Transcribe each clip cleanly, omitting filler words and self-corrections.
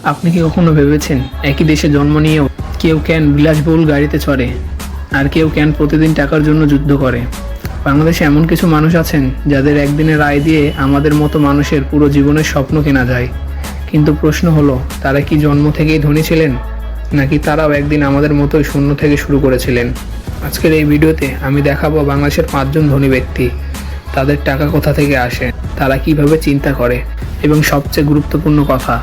আপনি কি কখনো ভেবেছেন একই দেশে জন্ম নিয়েও কেউ কেন বিলাসবহুল গাড়িতে চড়ে আর কেউ কেন প্রতিদিন টাকার জন্য যুদ্ধ করে? বাংলাদেশে এমন কিছু মানুষ আছেন যাদের একদিনের আয় দিয়ে আমাদের মতো মানুষের পুরো জীবনের স্বপ্ন কেনা যায়। কিন্তু প্রশ্ন হলো, তারা কি জন্ম থেকেই ধনী ছিলেন, নাকি তারাও একদিন আমাদের মতোই শূন্য থেকে শুরু করেছিলেন? আজকের এই ভিডিওতে আমি দেখাবো বাংলাদেশের 5জন ধনী ব্যক্তি, তাদের টাকা কোথা থেকে আসে, তারা কিভাবে চিন্তা করে, এবং সবচেয়ে গুরুত্বপূর্ণ কথা,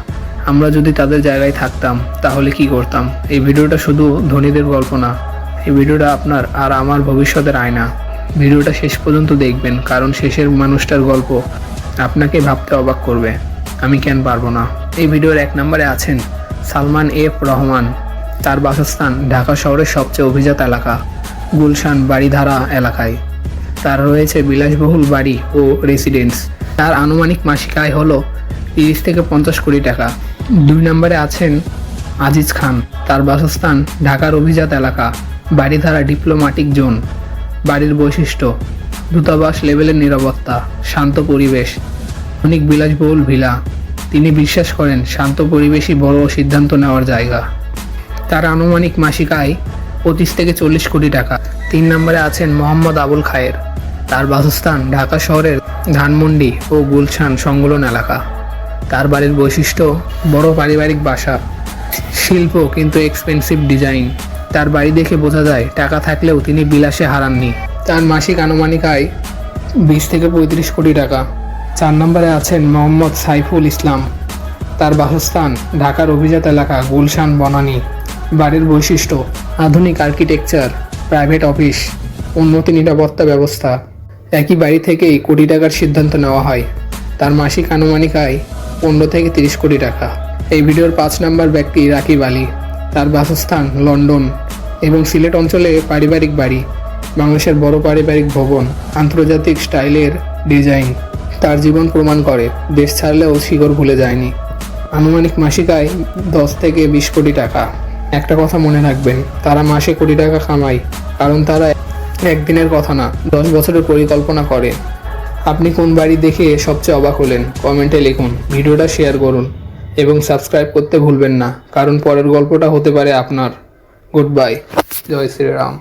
আমরা যদি তাদের জায়গায় থাকতাম তাহলে কি করতাম। এই ভিডিওটা শুধু ধনীদের গল্প না, এই ভিডিওটা আপনার আর আমার ভবিষ্যতের আয়না। ভিডিওটা শেষ পর্যন্ত দেখবেন, কারণ শেষের মানুষটার গল্প আপনাকে ভাবতে অবাক করবে। আমি কেন পারবো না। এই ভিডিওর 1 নম্বরে আছেন সালমান এফ রহমান। তার বাসস্থান ঢাকা শহরের সবচেয়ে অভিজাত এলাকা গুলশান বাড়িধারা এলাকায়। তার রয়েছে বিলাসবহুল বাড়ি ও রেসিডেন্স। তার আনুমানিক মাসিক আয় হলো 30 থেকে 50 কোটি টাকা। 2 নম্বরে আছেন আজিজ খান। তার বাসস্থান ঢাকার অভিজাত এলাকা বাড়িধারা ডিপ্লোম্যাটিক জোন। বাড়ির বৈশিষ্ট্য: দূতাবাস লেভেলের নিরাপত্তা, শান্ত পরিবেশ, অনেক বিলাসবহুল ভিলা। তিনি বিশ্বাস করেন শান্ত পরিবেশই বড় সিদ্ধান্ত নেওয়ার জায়গা। তার আনুমানিক মাসিক আয় 25 থেকে 40 কোটি টাকা। 3 নম্বরে আছেন মোহাম্মদ আবুল খায়ের। তার বাসস্থান ঢাকা শহরের ধানমন্ডি ও গুলশান সংলগ্ন এলাকা। তার বাড়ির বৈশিষ্ট্য: বড় পারিবারিক বাসা, শিল্প কিন্তু এক্সপেন্সিভ ডিজাইন। তার বাড়ি দেখে বোঝা যায় টাকা থাকলেও তিনি বিলাসে হারাননি। তার মাসিক আনুমানিক আয় 20 থেকে 35 কোটি টাকা। 4 নম্বরে আছেন মোহাম্মদ সাইফুল ইসলাম। তার বাসস্থান ঢাকার অভিজাত এলাকা গুলশান বনানী। বাড়ির বৈশিষ্ট্য: আধুনিক আর্কিটেকচার, প্রাইভেট অফিস, উন্নত নিরাপত্তা ব্যবস্থা। একই বাড়ি থেকেই কোটি টাকার সিদ্ধান্ত নেওয়া হয়। তার মাসিক আনুমানিক আয় 15 থেকে 30 কোটি টাকা। এই ভিডিওর 5 নম্বর ব্যক্তি রাকিব আলী। তার বাসস্থান লন্ডন এবং সিলেট অঞ্চলে পারিবারিক বাড়ি, বাংলাদেশের বড় পারিবারিক ভবন, আন্তর্জাতিক স্টাইলের ডিজাইন। তার জীবন প্রমাণ করে দেশ ছাড়লেও শিকড় ভুলে যায়নি। আনুমানিক মাসিক আয় 10 থেকে 20 কোটি টাকা। একটা কথা মনে রাখবেন, তারা মাসে কোটি টাকা কামায় কারণ তারা একদিনের কথা না, 10 বছরের পরিকল্পনা করে। আপনি কোন বাড়ি দেখে সবচেয়ে অবাক হলেন কমেন্টে লিখুন, ভিডিওটা শেয়ার করুন এবং সাবস্ক্রাইব করতে ভুলবেন না, কারণ পরের গল্পটা হতে পারে আপনার। Goodbye. জয় শ্রীরাম।